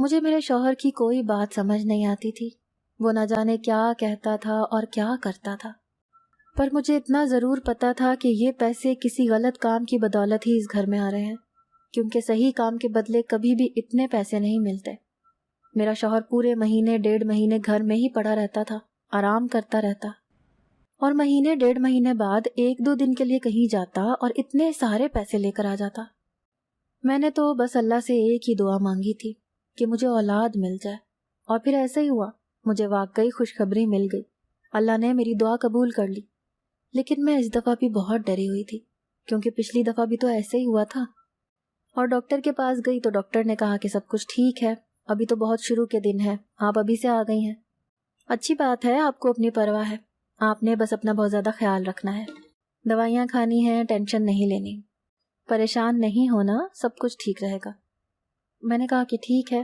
مجھے میرے شوہر کی کوئی بات سمجھ نہیں آتی تھی، وہ نہ جانے کیا کہتا تھا اور کیا کرتا تھا، پر مجھے اتنا ضرور پتا تھا کہ یہ پیسے کسی غلط کام کی بدولت ہی اس گھر میں آ رہے ہیں، کیونکہ صحیح کام کے بدلے کبھی بھی اتنے پیسے نہیں ملتے۔ میرا شوہر پورے مہینے 1.5 مہینے گھر میں ہی پڑا رہتا تھا، آرام کرتا رہتا، اور مہینے 1.5 مہینے بعد 1-2 دن کے لیے کہیں جاتا اور اتنے سارے پیسے لے کر آ جاتا۔ میں نے تو بس اللہ سے ایک ہی دعا مانگی تھی کہ مجھے اولاد مل جائے، اور پھر ایسا ہی ہوا، مجھے واقعی خوشخبری مل گئی، اللہ نے میری دعا قبول کر لی۔ لیکن میں اس دفعہ بھی بہت ڈری ہوئی تھی، کیونکہ پچھلی دفعہ بھی تو ایسے ہی ہوا تھا، اور ڈاکٹر کے پاس گئی تو ڈاکٹر نے کہا کہ سب کچھ ٹھیک ہے، ابھی تو بہت شروع کے دن ہے، آپ ابھی سے آ گئی ہیں، اچھی بات ہے، آپ کو اپنی پرواہ ہے، آپ نے بس اپنا بہت زیادہ خیال رکھنا ہے، دوائیاں کھانی ہیں، ٹینشن نہیں لینی، پریشان نہیں ہونا، سب کچھ ٹھیک رہے گا۔ میں نے کہا کہ ٹھیک ہے۔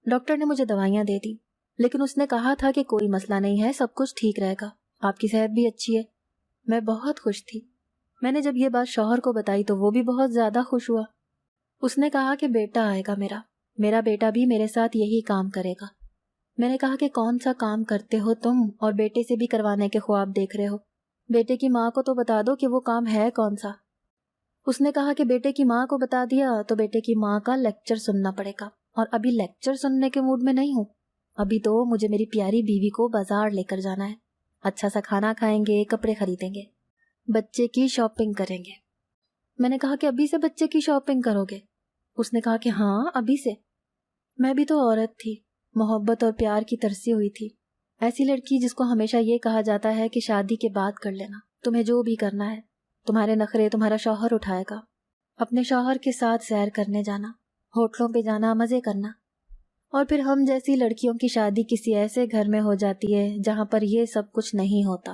ڈاکٹر نے مجھے دوائیاں دے دی، لیکن اس نے کہا تھا کہ کوئی مسئلہ نہیں ہے، سب کچھ ٹھیک رہے گا، آپ کی صحت بھی اچھی ہے۔ میں بہت خوش تھی۔ میں نے جب یہ بات شوہر کو بتائی تو وہ بھی بہت زیادہ خوش ہوا۔ اس نے کہا کہ بیٹا آئے گا میرا بیٹا بھی میرے ساتھ یہی کام کرے گا۔ میں نے کہا کہ کون سا کام کرتے ہو تم اور بیٹے سے بھی کروانے کے خواب دیکھ رہے ہو؟ بیٹے کی ماں کو تو بتا دو کہ وہ کام ہے کون سا۔ اس نے کہا کہ بیٹے کی ماں کو بتا دیا تو بیٹے کی ماں کا لیکچر سننا پڑے گا، اور ابھی لیکچر سننے کے موڈ میں نہیں ہوں، ابھی تو مجھے میری پیاری بیوی کو بازار لے کر جانا ہے، اچھا سا کھانا کھائیں گے، کپڑے خریدیں گے، بچے کی شاپنگ کریں گے۔ میں نے کہا کہ ابھی سے بچے کی شاپنگ کرو گے؟ اس نے کہا کہ ہاں ابھی سے۔ میں بھی تو عورت تھی، محبت اور پیار کی ترسی ہوئی تھی، ایسی لڑکی جس کو ہمیشہ یہ کہا جاتا ہے کہ شادی کے بعد کر لینا، تمہیں جو بھی کرنا ہے، تمہارے نخرے تمہارا شوہر اٹھائے گا، اپنے شوہر کے ساتھ سیر کرنے جانا، ہوٹلوں پہ جانا، مزے کرنا۔ اور پھر ہم جیسی لڑکیوں کی شادی کسی ایسے گھر میں ہو جاتی ہے جہاں پر یہ سب کچھ نہیں ہوتا۔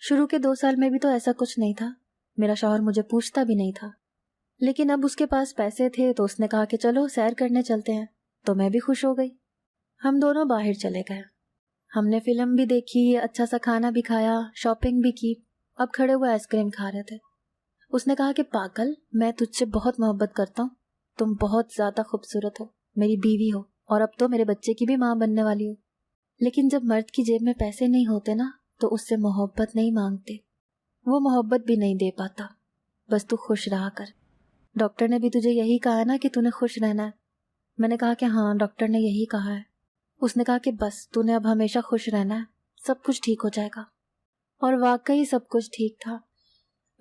شروع کے 2 سال میں بھی تو ایسا کچھ نہیں تھا، میرا شوہر مجھے پوچھتا بھی نہیں تھا، لیکن اب اس کے پاس پیسے تھے تو اس نے کہا کہ چلو سیر کرنے چلتے ہیں، تو میں بھی خوش ہو گئی۔ ہم دونوں باہر چلے گئے، ہم نے فلم بھی دیکھی، اچھا سا کھانا بھی کھایا، شاپنگ بھی کی، اب کھڑے ہوئے آئس کریم کھا رہے تھے۔ اس نے کہا کہ پاگل، میں تجھ سے بہت محبت کرتا ہوں، تم بہت زیادہ خوبصورت ہو، میری بیوی ہو، اور اب تو میرے بچے کی بھی ماں بننے والی ہو، لیکن جب مرد کی جیب میں پیسے نہیں ہوتے نا تو اس سے محبت نہیں مانگتے، وہ محبت بھی نہیں دے پاتا، بس تو خوش رہا کر۔ ڈاکٹر نے بھی تجھے یہی کہا ہے نا کہ تو نے خوش رہنا ہے؟ میں نے کہا کہ ہاں ڈاکٹر نے یہی کہا ہے۔ اس نے کہا کہ بس تو نے اب ہمیشہ خوش رہنا ہے، سب کچھ ٹھیک ہو جائے گا۔ اور واقعی سب کچھ ٹھیک تھا۔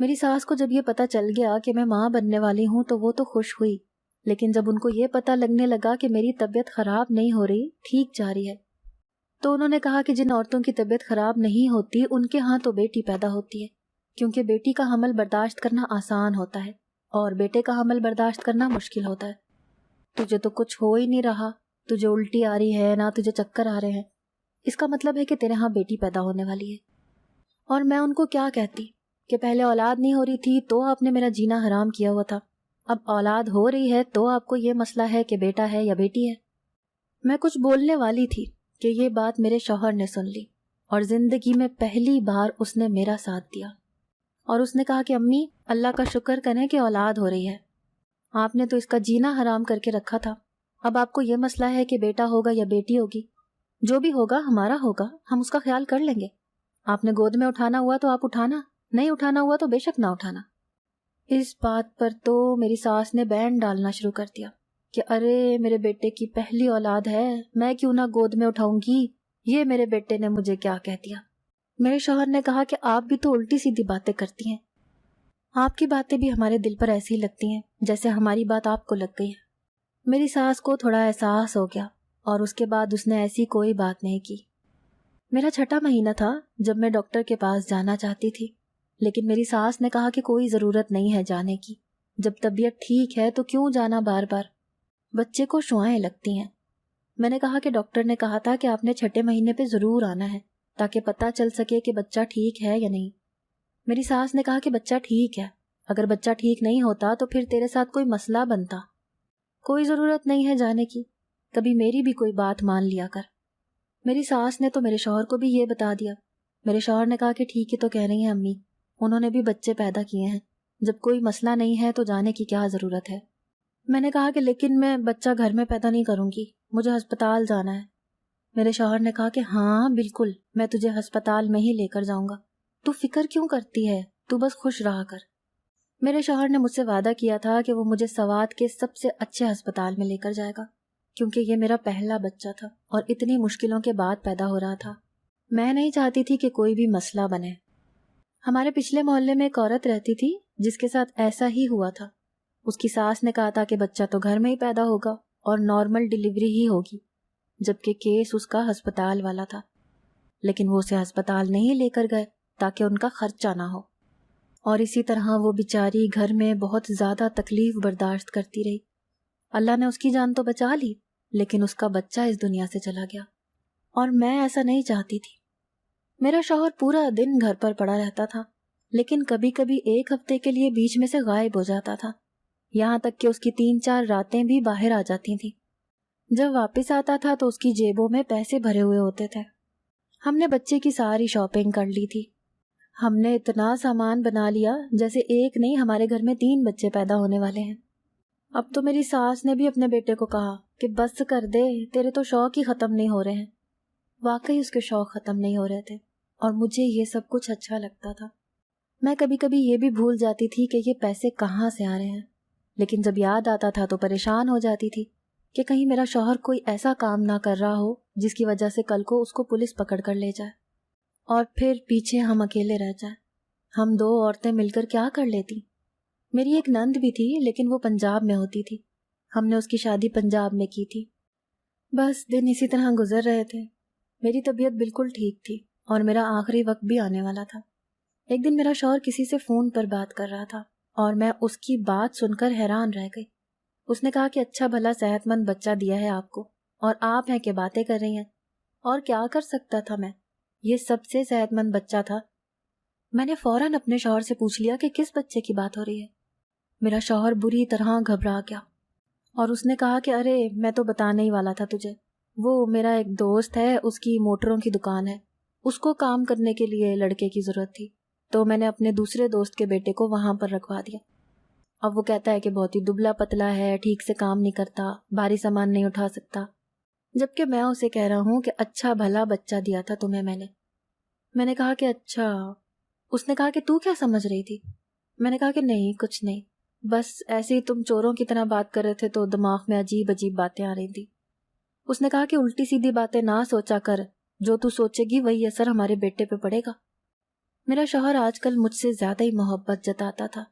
میری ساس کو جب یہ پتہ چل گیا کہ میں ماں بننے والی ہوں تو وہ تو خوش ہوئی، لیکن جب ان کو یہ پتہ لگنے لگا کہ میری طبیعت خراب نہیں ہو رہی، ٹھیک جا رہی ہے، تو انہوں نے کہا کہ جن عورتوں کی طبیعت خراب نہیں ہوتی ان کے ہاں تو بیٹی پیدا ہوتی ہے، کیونکہ بیٹی کا حمل برداشت کرنا آسان ہوتا ہے اور بیٹے کا حمل برداشت کرنا مشکل ہوتا ہے۔ تجھے تو کچھ ہو ہی نہیں رہا، تجھے الٹی آ رہی ہے، نہ تجھے چکر آ رہے ہیں، اس کا مطلب ہے کہ تیرے ہاں بیٹی پیدا ہونے والی ہے۔ اور میں ان کو کیا کہتی کہ پہلے اولاد نہیں ہو رہی تھی تو آپ نے میرا جینا حرام کیا ہوا تھا، اب اولاد ہو رہی ہے تو آپ کو یہ مسئلہ ہے کہ بیٹا ہے یا بیٹی ہے۔ میں کچھ بولنے والی تھی کہ یہ بات میرے شوہر نے سن لی، اور زندگی میں پہلی بار اس نے میرا ساتھ دیا، اور اس نے کہا کہ امی اللہ کا شکر کریں کہ اولاد ہو رہی ہے، آپ نے تو اس کا جینا حرام کر کے رکھا تھا، اب آپ کو یہ مسئلہ ہے کہ بیٹا ہوگا یا بیٹی ہوگی، جو بھی ہوگا ہمارا ہوگا، ہم اس کا خیال کر لیں گے، آپ نے گود میں اٹھانا ہوا تو آپ اٹھانا، نہیں اٹھانا ہوا تو بے شک نہ اٹھانا۔ اس بات پر تو میری ساس نے بین ڈالنا شروع کر دیا کہ ارے میرے بیٹے کی پہلی اولاد ہے، میں کیوں نہ گود میں اٹھاؤں گی، یہ میرے بیٹے نے مجھے کیا کہہ دیا۔ میرے شوہر نے کہا کہ آپ بھی تو الٹی سیدھی باتیں کرتی ہیں، آپ کی باتیں بھی ہمارے دل پر ایسی لگتی ہیں جیسے ہماری بات آپ کو لگ گئی ہے۔ میری ساس کو تھوڑا احساس ہو گیا اور اس کے بعد اس نے ایسی کوئی بات نہیں کی۔ میرا 6واں مہینہ تھا جب میں ڈاکٹر کے پاس جانا چاہتی تھی، لیکن میری ساس نے کہا کہ کوئی ضرورت نہیں ہے جانے کی، جب طبیعت ٹھیک ہے تو کیوں جانا بار بار، بچے کو شعائیں لگتی ہیں۔ میں نے کہا کہ ڈاکٹر نے کہا تھا کہ آپ نے 6 مہینے پہ ضرور آنا ہے تاکہ پتہ چل سکے کہ بچہ ٹھیک ہے یا نہیں۔ میری ساس نے کہا کہ بچہ ٹھیک ہے، اگر بچہ ٹھیک نہیں ہوتا تو پھر تیرے ساتھ کوئی مسئلہ بنتا، کوئی ضرورت نہیں ہے جانے کی، کبھی میری بھی کوئی بات مان لیا کر۔ میری ساس نے تو میرے شوہر کو بھی یہ بتا دیا۔ میرے شوہر نے کہا کہ ٹھیک ہی تو کہہ رہی ہیں امی، انہوں نے بھی بچے پیدا کیے ہیں، جب کوئی مسئلہ نہیں ہے تو جانے کی کیا ضرورت ہے۔ میں نے کہا کہ لیکن میں بچہ گھر میں پیدا نہیں کروں گی، مجھے ہسپتال جانا ہے۔ میرے شوہر نے کہا کہ ہاں بالکل، میں تجھے ہسپتال میں ہی لے کر جاؤں گا، تو فکر کیوں کرتی ہے، تو بس خوش رہا کر۔ میرے شوہر نے مجھ سے وعدہ کیا تھا کہ وہ مجھے سوات کے سب سے اچھے ہسپتال میں لے کر جائے گا، کیونکہ یہ میرا پہلا بچہ تھا اور اتنی مشکلوں کے بعد پیدا ہو رہا تھا۔ میں نہیں چاہتی تھی کہ کوئی بھی مسئلہ بنے۔ ہمارے پچھلے محلے میں ایک عورت رہتی تھی جس کے ساتھ ایسا ہی ہوا تھا۔ اس کی ساس نے کہا تھا کہ بچہ تو گھر میں ہی پیدا ہوگا اور نارمل ڈیلیوری ہی ہوگی، جبکہ کیس اس کا ہسپتال والا تھا، لیکن وہ اسے ہسپتال نہیں لے کر گئے تاکہ ان کا خرچہ نہ ہو، اور اسی طرح وہ بیچاری گھر میں بہت زیادہ تکلیف برداشت کرتی رہی۔ اللہ نے اس کی جان تو بچا لی، لیکن اس کا بچہ اس دنیا سے چلا گیا، اور میں ایسا نہیں چاہتی تھی۔ میرا شوہر پورا دن گھر پر پڑا رہتا تھا، لیکن کبھی کبھی ایک ہفتے کے لیے بیچ میں سے غائب ہو جاتا تھا، یہاں تک کہ اس کی 3-4 راتیں بھی باہر آ جاتی تھیں۔ جب واپس آتا تھا تو اس کی جیبوں میں پیسے بھرے ہوئے ہوتے تھے۔ ہم نے بچے کی ساری شاپنگ کر لی تھی۔ ہم نے اتنا سامان بنا لیا جیسے ایک نہیں ہمارے گھر میں 3 بچے پیدا ہونے والے ہیں۔ اب تو میری ساس نے بھی اپنے بیٹے کو کہا کہ بس کر دے، تیرے تو شوق ہی ختم نہیں ہو رہے ہیں۔ واقعی اس کے شوق ختم نہیں ہو رہے تھے، اور مجھے یہ سب کچھ اچھا لگتا تھا۔ میں کبھی کبھی یہ بھی بھول جاتی تھی کہ یہ پیسے کہاں سے آ رہے ہیں، لیکن جب یاد آتا تھا تو پریشان ہو جاتی تھی کہ کہیں میرا شوہر کوئی ایسا کام نہ کر رہا ہو جس کی وجہ سے کل کو اس کو پولیس پکڑ کر لے جائے، اور پھر پیچھے ہم اکیلے رہ جائیں۔ ہم 2 عورتیں مل کر کیا کر لیتی۔ میری ایک نند بھی تھی، لیکن وہ پنجاب میں ہوتی تھی۔ ہم نے اس کی شادی پنجاب میں کی تھی۔ بس دن اسی طرح گزر رہے تھے۔ میری طبیعت بالکل ٹھیک تھی اور میرا آخری وقت بھی آنے والا تھا۔ ایک دن میرا شوہر کسی سے فون پر بات کر رہا تھا اور میں اس کی بات سن کر حیران رہ گئی۔ اس نے کہا کہ اچھا بھلا صحت مند بچہ دیا ہے آپ کو، اور آپ ہیں کہ باتیں کر رہی ہیں۔ اور کیا کر سکتا تھا میں، یہ سب سے صحت مند بچہ تھا۔ میں نے فوراً اپنے شوہر سے پوچھ لیا کہ کس بچے کی بات ہو رہی ہے۔ میرا شوہر بری طرح گھبرا گیا اور اس نے کہا کہ ارے میں تو بتانے ہی والا تھا تجھے، وہ میرا ایک دوست ہے، اس کی موٹروں کی دکان ہے، اس کو کام کرنے کے لیے لڑکے کی ضرورت تھی، تو میں نے اپنے دوسرے دوست کے بیٹے کو وہاں پر رکھوا دیا۔ اب وہ کہتا ہے کہ بہت ہی دبلا پتلا ہے، ٹھیک سے کام نہیں کرتا، بھاری سامان نہیں اٹھا سکتا، جبکہ میں اسے کہہ رہا ہوں کہ اچھا بھلا بچہ دیا تھا تمہیں میں نے کہا کہ اچھا۔ اس نے کہا کہ تو کیا سمجھ رہی تھی؟ میں نے کہا کہ نہیں، کچھ نہیں، بس ایسے ہی تم چوروں کی طرح بات کر رہے تھے تو دماغ میں عجیب عجیب باتیں آ رہی تھی۔ اس نے کہا کہ الٹی سیدھی باتیں نہ سوچا کر، جو تو سوچے گی وہی اثر ہمارے بیٹے پہ پڑے گا۔ میرا شوہر آج کل مجھ سے زیادہ ہی محبت جتاتا تھا۔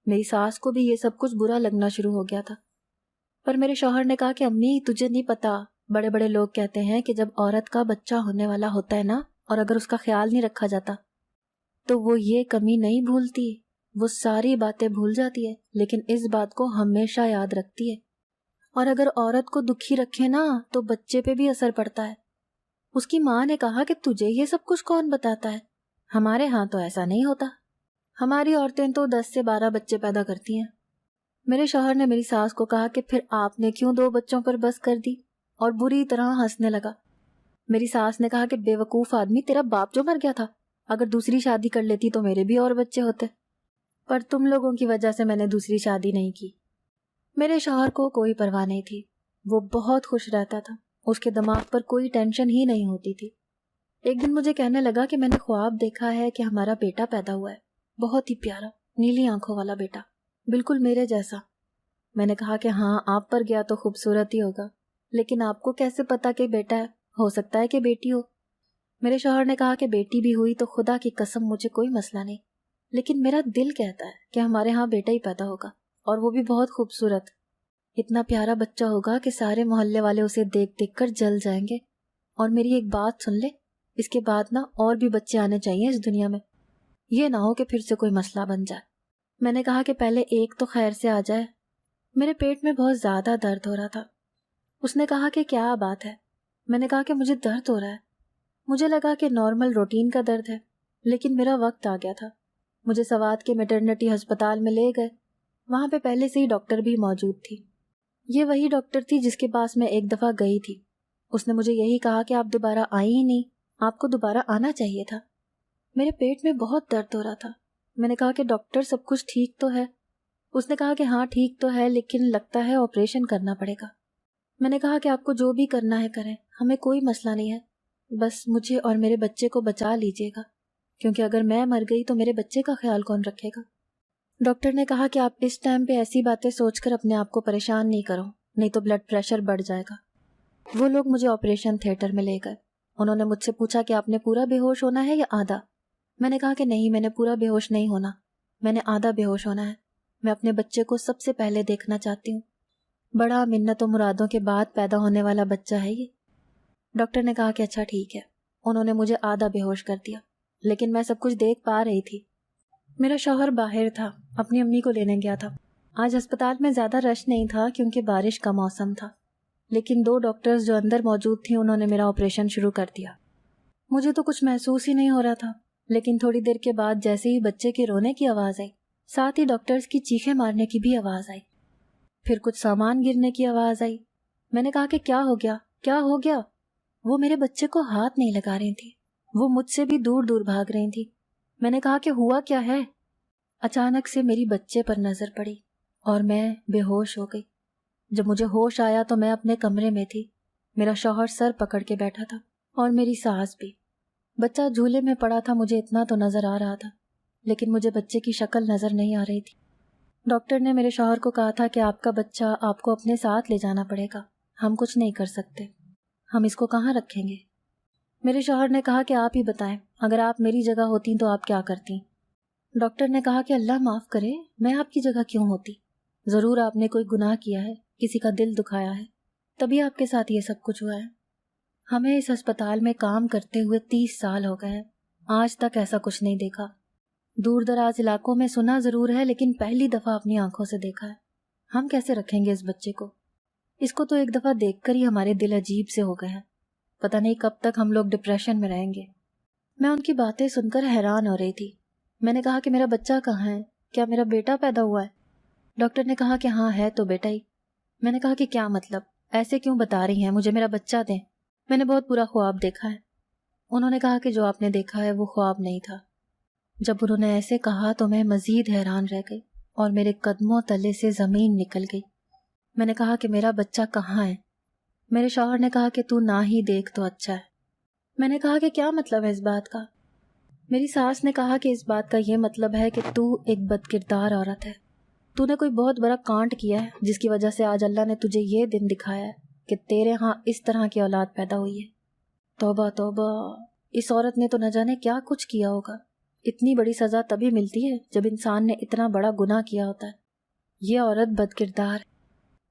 میری ساس کو بھی یہ سب کچھ برا لگنا شروع ہو گیا تھا، پر میرے شوہر نے کہا کہ امی تجھے نہیں پتا، بڑے بڑے لوگ کہتے ہیں کہ جب عورت کا بچہ ہونے والا ہوتا ہے نا، اور اگر اس کا خیال نہیں رکھا جاتا تو وہ یہ کمی نہیں بھولتی، وہ ساری باتیں بھول جاتی ہے، لیکن اس بات کو ہمیشہ یاد رکھتی ہے، اور اگر عورت کو دکھی رکھے نا تو بچے پہ بھی اثر پڑتا ہے۔ اس کی ماں نے کہا کہ تجھے یہ سب کچھ کون بتاتا ہے، ہمارے ہاں تو ایسا نہیں ہوتا، ہماری عورتیں تو 10 سے 12 بچے پیدا کرتی ہیں۔ میرے شوہر نے میری ساس کو کہا کہ پھر آپ نے کیوں 2 بچوں پر بس کر دی، اور بری طرح ہنسنے لگا۔ میری ساس نے کہا کہ بے وقوف آدمی، تیرا باپ جو مر گیا تھا، اگر دوسری شادی کر لیتی تو میرے بھی اور بچے ہوتے، پر تم لوگوں کی وجہ سے میں نے دوسری شادی نہیں کی۔ میرے شوہر کو کوئی پرواہ نہیں تھی، وہ بہت خوش رہتا تھا، اس کے دماغ پر کوئی ٹینشن ہی نہیں ہوتی تھی۔ ایک دن مجھے کہنے لگا کہ میں نے خواب دیکھا ہے کہ ہمارا بیٹا پیدا ہوا ہے، بہت ہی پیارا، نیلی آنکھوں والا بیٹا، بالکل میرے جیسا۔ میں نے کہا کہ ہاں آپ پر گیا تو خوبصورت ہی ہوگا، لیکن آپ کو کیسے پتا کہ بیٹا ہے، ہو سکتا ہے کہ بیٹی ہو۔ میرے شوہر نے کہا کہ بیٹی بھی ہوئی تو خدا کی قسم مجھے کوئی مسئلہ نہیں، لیکن میرا دل کہتا ہے کہ ہمارے ہاں بیٹا ہی پیدا ہوگا، اور وہ بھی بہت خوبصورت، اتنا پیارا بچہ ہوگا کہ سارے محلے والے اسے دیکھ دیکھ کر جل جائیں گے۔ اور میری ایک بات سن لے، اس کے بعد نا اور بھی بچے آنے چاہیے اس دنیا میں، یہ نہ ہو کہ پھر سے کوئی مسئلہ بن جائے۔ میں نے کہا کہ پہلے ایک تو خیر سے آ جائے۔ میرے پیٹ میں بہت زیادہ درد ہو رہا تھا۔ اس نے کہا کہ کیا بات ہے؟ میں نے کہا کہ مجھے درد ہو رہا ہے۔ مجھے لگا کہ نارمل روٹین کا درد ہے، لیکن میرا وقت آ گیا تھا۔ مجھے سوات کے میٹرنٹی ہسپتال میں لے گئے، وہاں پہ پہلے سے ہی ڈاکٹر بھی موجود تھی۔ یہ وہی ڈاکٹر تھی جس کے پاس میں ایک دفعہ گئی تھی۔ اس نے مجھے یہی کہا کہ آپ دوبارہ آئی ہی نہیں، آپ کو دوبارہ آنا چاہیے تھا۔ میرے پیٹ میں بہت درد ہو رہا تھا۔ میں نے کہا کہ ڈاکٹر سب کچھ ٹھیک تو ہے؟ اس نے کہا کہ ہاں ٹھیک تو ہے، لیکن لگتا ہے آپریشن کرنا پڑے گا۔ میں نے کہا کہ آپ کو جو بھی کرنا ہے کریں، ہمیں کوئی مسئلہ نہیں ہے، بس مجھے اور میرے بچے کو بچا لیجیے گا، کیونکہ اگر میں مر گئی تو میرے بچے کا خیال کون رکھے گا؟ ڈاکٹر نے کہا کہ آپ اس ٹائم پہ ایسی باتیں سوچ کر اپنے آپ کو پریشان نہیں کرو، نہیں تو بلڈ پریشر بڑھ جائے گا۔ وہ لوگ مجھے آپریشن تھیٹر میں لے گئے۔ انہوں نے مجھ سے پوچھا کہ آپ نے پورا بے ہوش ہونا ہے یا آدھا؟ میں نے کہا کہ نہیں، میں نے پورا بے ہوش نہیں ہونا، میں نے آدھا بے ہوش ہونا ہے۔ میں اپنے بچے کو سب سے پہلے دیکھنا چاہتی ہوں، بڑا منت و مرادوں کے بعد پیدا ہونے والا بچہ ہے یہ۔ ڈاکٹر نے کہا کہ اچھا ٹھیک ہے۔ انہوں نے مجھے آدھا بے ہوش کر دیا، لیکن میں سب کچھ دیکھ پا رہی تھی۔ میرا شوہر باہر تھا، اپنی امی کو لینے گیا تھا۔ آج ہسپتال میں زیادہ رش نہیں تھا کیونکہ بارش کا موسم تھا، لیکن 2 ڈاکٹرز جو اندر موجود تھیں انہوں نے میرا آپریشن شروع کر دیا۔ مجھے تو کچھ محسوس ہی نہیں ہو رہا تھا، لیکن تھوڑی دیر کے بعد جیسے ہی بچے کے رونے کی آواز آئی، ساتھ ہی ڈاکٹرز کی چیخیں مارنے کی بھی آواز آئی، پھر کچھ سامان گرنے کی آواز آئی۔ میں نے کہا کہ کیا ہو گیا، کیا ہو گیا؟ وہ میرے بچے کو ہاتھ نہیں لگا رہی تھی، وہ مجھ سے بھی دور دور بھاگ رہی تھی۔ میں نے کہا کہ ہوا کیا ہے؟ اچانک سے میری بچے پر نظر پڑی اور میں بے ہوش ہو گئی۔ جب مجھے ہوش آیا تو میں اپنے کمرے میں تھی، میرا شوہر سر پکڑ کے بیٹھا تھا اور میری ساس بھی۔ بچہ جھولے میں پڑا تھا، مجھے اتنا تو نظر آ رہا تھا، لیکن مجھے بچے کی شکل نظر نہیں آ رہی تھی۔ ڈاکٹر نے میرے شوہر کو کہا تھا کہ آپ کا بچہ آپ کو اپنے ساتھ لے جانا پڑے گا، ہم کچھ نہیں کر سکتے، ہم اس کو کہاں رکھیں گے؟ میرے شوہر نے کہا کہ آپ ہی بتائیں، اگر آپ میری جگہ ہوتی تو آپ کیا کرتی؟ ڈاکٹر نے کہا کہ اللہ معاف کرے، میں آپ کی جگہ کیوں ہوتی؟ ضرور آپ نے کوئی گناہ کیا ہے، کسی کا دل دکھایا ہے، تبھی آپ کے ساتھ یہ سب کچھ ہوا ہے۔ ہمیں اس ہسپتال میں کام کرتے ہوئے 30 سال ہو گئے ہیں، آج تک ایسا کچھ نہیں دیکھا۔ دور دراز علاقوں میں سنا ضرور ہے، لیکن پہلی دفعہ اپنی آنکھوں سے دیکھا ہے۔ ہم کیسے رکھیں گے اس بچے کو؟ اس کو تو ایک دفعہ دیکھ کر ہی ہمارے دل عجیب سے ہو گئے ہیں، پتہ نہیں کب تک ہم لوگ ڈپریشن میں رہیں گے۔ میں ان کی باتیں سن کر حیران ہو رہی تھی۔ میں نے کہا کہ میرا بچہ کہاں ہے؟ کیا میرا بیٹا پیدا ہوا ہے؟ ڈاکٹر نے کہا کہ ہاں ہے تو بیٹا ہی۔ میں نے کہا کہ کیا مطلب؟ ایسے کیوں بتا رہی ہیں؟ مجھے میرا بچہ دیں، میں نے بہت برا خواب دیکھا ہے۔ انہوں نے کہا کہ جو آپ نے دیکھا ہے وہ خواب نہیں تھا۔ جب انہوں نے ایسے کہا تو میں مزید حیران رہ گئی اور میرے قدموں تلے سے زمین نکل گئی۔ میں نے کہا کہ میرا بچہ کہاں ہے؟ میرے شوہر نے کہا کہ تو نہ ہی دیکھ تو اچھا ہے۔ میں نے کہا کہ کیا مطلب ہے اس بات کا؟ میری ساس نے کہا کہ اس بات کا یہ مطلب ہے کہ تو ایک بد کردار عورت ہے، تو نے کوئی بہت بڑا کانٹ کیا ہے جس کی وجہ سے آج اللہ نے تجھے یہ دن دکھایا ہے کہ تیرے ہاں اس طرح کی اولاد پیدا ہوئی ہے۔ توبہ توبہ، اس عورت نے تو نہ جانے کیا کچھ کیا ہوگا۔ اتنی بڑی سزا تبھی ملتی ہے جب انسان نے اتنا بڑا گناہ کیا ہوتا ہے۔ یہ عورت بد کردار ہے۔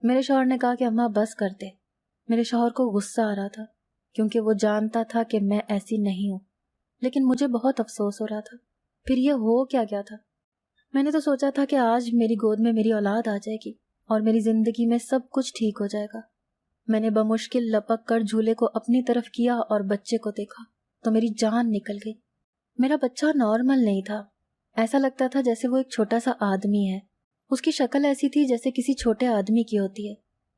میرے شوہر نے کہا کہ اماں بس کر دے۔ میرے شوہر کو غصہ آ رہا تھا کیونکہ وہ جانتا تھا کہ میں ایسی نہیں ہوں، لیکن مجھے بہت افسوس ہو رہا تھا۔ پھر یہ ہو کیا گیا تھا؟ میں نے تو سوچا تھا کہ آج میری گود میں میری اولاد آ جائے گی اور میری زندگی میں سب کچھ ٹھیک ہو جائے گا۔ میں نے بمشکل لپک کر جھولے کو اپنی طرف کیا اور بچے کو دیکھا تو میری جان نکل گئی۔ میرا بچہ نارمل نہیں تھا، ایسا لگتا تھا جیسے وہ ایک چھوٹا سا آدمی ہے۔ اس کی شکل ایسی تھی جیسے کسی چھوٹے آدمی کی ہوتی ہے،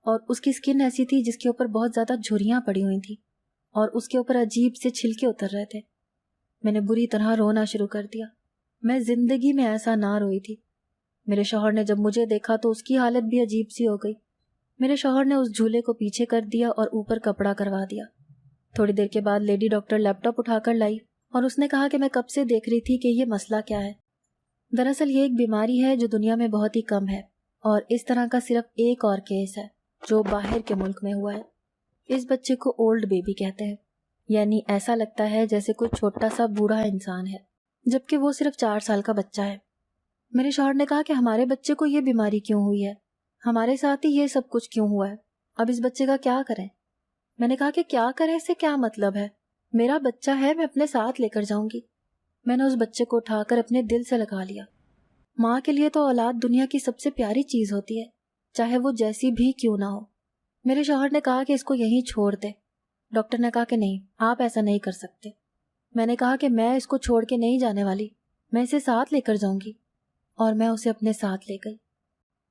اور اس کی سکن ایسی تھی جس کے اوپر بہت زیادہ جھریاں پڑی ہوئی تھیں اور اس کے اوپر عجیب سے چھلکے اتر رہے تھے۔ میں نے بری طرح رونا شروع کر دیا۔ میں زندگی میں ایسا نہ روئی تھی۔ میرے شوہر نے جب مجھے دیکھا تو اس کی حالت بھی عجیب سی ہو گئی۔ میرے شوہر نے اس جھولے کو پیچھے کر دیا اور اوپر کپڑا کروا دیا۔ تھوڑی دیر کے بعد لیڈی ڈاکٹر لیپ ٹاپ اٹھا کر لائی اور اس نے کہا کہ میں کب سے دیکھ رہی تھی کہ یہ مسئلہ کیا ہے۔ دراصل یہ ایک بیماری ہے جو دنیا میں بہت ہی کم ہے، اور اس طرح کا صرف ایک اور کیس ہے جو باہر کے ملک میں ہوا ہے۔ اس بچے کو اولڈ بیبی کہتے ہیں، یعنی ایسا لگتا ہے جیسے کوئی چھوٹا سا بوڑھا انسان ہے، جبکہ وہ صرف 4 سال کا بچہ ہے۔ میرے شوہر نے کہا کہ ہمارے بچے کو یہ بیماری کیوں ہوئی ہے؟ ہمارے ساتھ ہی یہ سب کچھ کیوں ہوا ہے؟ اب اس بچے کا کیا کریں؟ میں نے کہا کہ کیا کریں سے کیا مطلب ہے؟ میرا بچہ ہے، میں اپنے ساتھ لے کر جاؤں گی۔ میں نے اس بچے کو اٹھا کر اپنے دل سے لگا لیا۔ ماں کے لیے تو اولاد دنیا کی سب سے پیاری چیز ہوتی ہے، چاہے وہ جیسی بھی کیوں نہ ہو۔ میرے شوہر نے کہا کہ اس کو یہیں چھوڑ دے۔ ڈاکٹر نے کہا کہ نہیں، آپ ایسا نہیں کر سکتے۔ میں نے کہا کہ میں اس کو چھوڑ کے نہیں جانے والی، میں اسے ساتھ لے کر جاؤں گی، اور میں اسے اپنے ساتھ لے گئی۔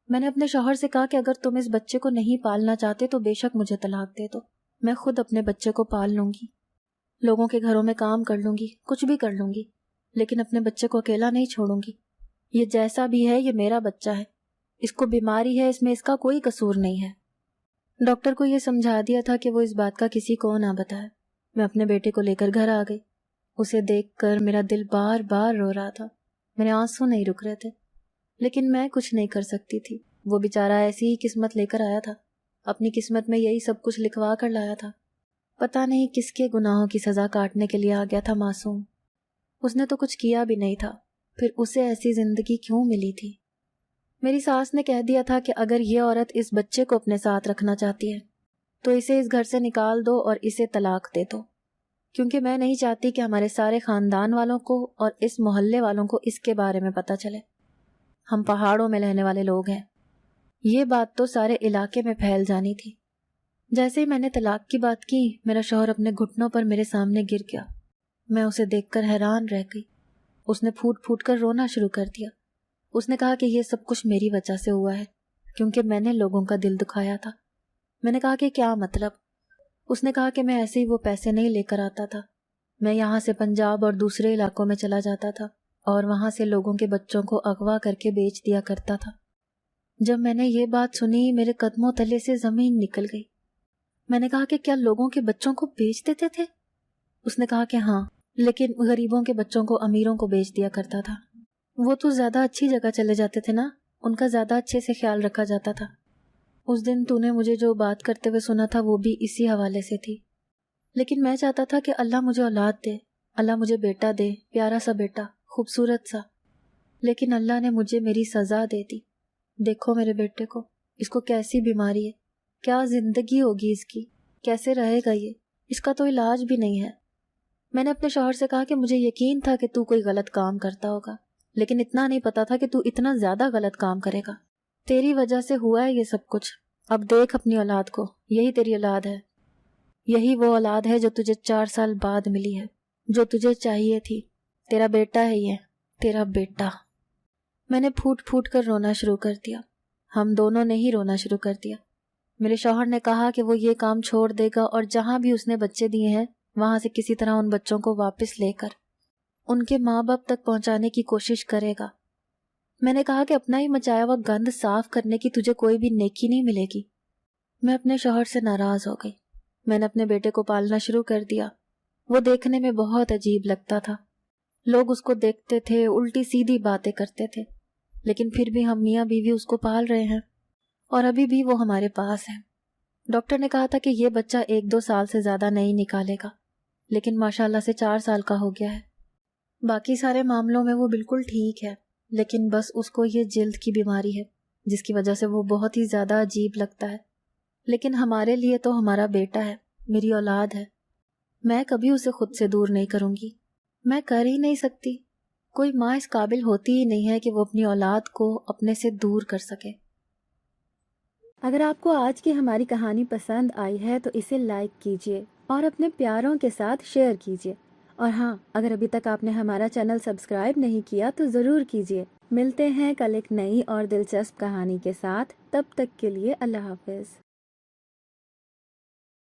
میں نے اپنے شوہر سے کہا کہ اگر تم اس بچے کو نہیں پالنا چاہتے تو بے شک مجھے طلاق دے دو، میں خود اپنے بچے کو پال لوں گی، لوگوں کے گھروں میں کام کر لوں گی، کچھ بھی کر لوں گی، لیکن اپنے بچے کو اکیلا نہیں چھوڑوں گی۔ یہ جیسا بھی ہے یہ میرا بچہ ہے، اس کو بیماری ہے، اس میں اس کا کوئی قصور نہیں ہے۔ ڈاکٹر کو یہ سمجھا دیا تھا کہ وہ اس بات کا کسی کو نہ بتائے۔ میں اپنے بیٹے کو لے کر گھر آ گئی۔ اسے دیکھ کر میرا دل بار بار رو رہا تھا، میرے آنسو نہیں رک رہے تھے، لیکن میں کچھ نہیں کر سکتی تھی۔ وہ بیچارہ ایسی ہی قسمت لے کر آیا تھا، اپنی قسمت میں یہی سب کچھ لکھوا کر لایا تھا۔ پتہ نہیں کس کے گناہوں کی سزا کاٹنے کے لیے آ گیا تھا معصوم۔ اس نے تو کچھ کیا بھی نہیں تھا، پھر اسے ایسی زندگی کیوں ملی تھی؟ میری ساس نے کہہ دیا تھا کہ اگر یہ عورت اس بچے کو اپنے ساتھ رکھنا چاہتی ہے تو اسے اس گھر سے نکال دو اور اسے طلاق دے دو، کیونکہ میں نہیں چاہتی کہ ہمارے سارے خاندان والوں کو اور اس محلے والوں کو اس کے بارے میں پتہ چلے۔ ہم پہاڑوں میں رہنے والے لوگ ہیں، یہ بات تو سارے علاقے میں پھیل جانی تھی۔ جیسے ہی میں نے طلاق کی بات کی، میرا شوہر اپنے گھٹنوں پر میرے سامنے گر گیا۔ میں اسے دیکھ کر حیران رہ گئی۔ اس نے پھوٹ پھوٹ کر رونا شروع کر دیا۔ اس نے کہا کہ یہ سب کچھ میری وجہ سے ہوا ہے، کیونکہ میں نے لوگوں کا دل دکھایا تھا۔ میں نے کہا کہ کیا مطلب؟ اس نے کہا کہ میں ایسے ہی وہ پیسے نہیں لے کر آتا تھا، میں یہاں سے پنجاب اور دوسرے علاقوں میں چلا جاتا تھا اور وہاں سے لوگوں کے بچوں کو اغوا کر کے بیچ دیا کرتا تھا۔ جب میں نے یہ بات سنی، میرے قدموں تلے سے زمین نکل گئی۔ میں نے کہا کہ کیا لوگوں کے بچوں کو بیچ دیتے تھے؟ اس نے کہا کہ ہاں، لیکن غریبوں کے بچوں کو امیروں کو بیچ دیا کرتا تھا۔ وہ تو زیادہ اچھی جگہ چلے جاتے تھے نا، ان کا زیادہ اچھے سے خیال رکھا جاتا تھا۔ اس دن تو نے مجھے جو بات کرتے ہوئے سنا تھا وہ بھی اسی حوالے سے تھی، لیکن میں چاہتا تھا کہ اللہ مجھے اولاد دے، اللہ مجھے بیٹا دے، پیارا سا بیٹا، خوبصورت سا، لیکن اللہ نے مجھے میری سزا دے دی۔ دیکھو میرے بیٹے کو، اس کو کیسی بیماری ہے، کیا زندگی ہوگی اس کی، کیسے رہے گا یہ، اس کا تو علاج بھی نہیں ہے۔ میں نے اپنے شوہر سے کہا کہ مجھے یقین تھا کہ تو کوئی غلط کام کرتا ہوگا، لیکن اتنا نہیں پتا تھا کہ تو اتنا زیادہ غلط کام کرے گا۔ تیری وجہ سے ہوا ہے یہ سب کچھ۔ اب دیکھ اپنی اولاد کو، یہی تیری اولاد ہے، یہی وہ اولاد ہے جو تجھے 4 سال بعد ملی ہے، جو تجھے چاہیے تھی۔ تیرا بیٹا ہے یہ، تیرا بیٹا۔ میں نے پھوٹ پھوٹ کر رونا شروع کر دیا۔ ہم دونوں نے ہی رونا شروع کر دیا۔ میرے شوہر نے کہا کہ وہ یہ کام چھوڑ دے گا اور جہاں بھی اس نے بچے دیے ہیں وہاں سے کسی طرح ان بچوں کو واپس لے کر ان کے ماں باپ تک پہنچانے کی کوشش کرے گا۔ میں نے کہا کہ اپنا ہی مچایا ہوا گند صاف کرنے کی تجھے کوئی بھی نیکی نہیں ملے گی۔ میں اپنے شوہر سے ناراض ہو گئی۔ میں نے اپنے بیٹے کو پالنا شروع کر دیا۔ وہ دیکھنے میں بہت عجیب لگتا تھا، لوگ اس کو دیکھتے تھے، الٹی سیدھی باتیں کرتے تھے، لیکن پھر بھی ہم میاں بیوی اس کو پال رہے ہیں اور ابھی بھی وہ ہمارے پاس ہے۔ ڈاکٹر نے کہا تھا کہ یہ بچہ 1-2 سال سے زیادہ نہیں نکالے گا، لیکن ماشاءاللہ سے 4 سال کا ہو گیا ہے۔ باقی سارے معاملوں میں وہ بالکل ٹھیک ہے، لیکن بس اس کو یہ جلد کی بیماری ہے جس کی وجہ سے وہ بہت ہی زیادہ عجیب لگتا ہے۔ لیکن ہمارے لیے تو ہمارا بیٹا ہے، میری اولاد ہے، میں کبھی اسے خود سے دور نہیں کروں گی، میں کر ہی نہیں سکتی۔ کوئی ماں اس قابل ہوتی ہی نہیں ہے کہ وہ اپنی اولاد کو اپنے سے دور کر سکے۔ اگر آپ کو آج کی ہماری کہانی پسند آئی ہے تو اسے لائک کیجیے اور اپنے پیاروں کے ساتھ شیئر کیجیے، اور ہاں، اگر ابھی تک آپ نے ہمارا چینل سبسکرائب نہیں کیا تو ضرور کیجیے۔ ملتے ہیں کل ایک نئی اور دلچسپ کہانی کے ساتھ، تب تک کے لیے اللہ حافظ۔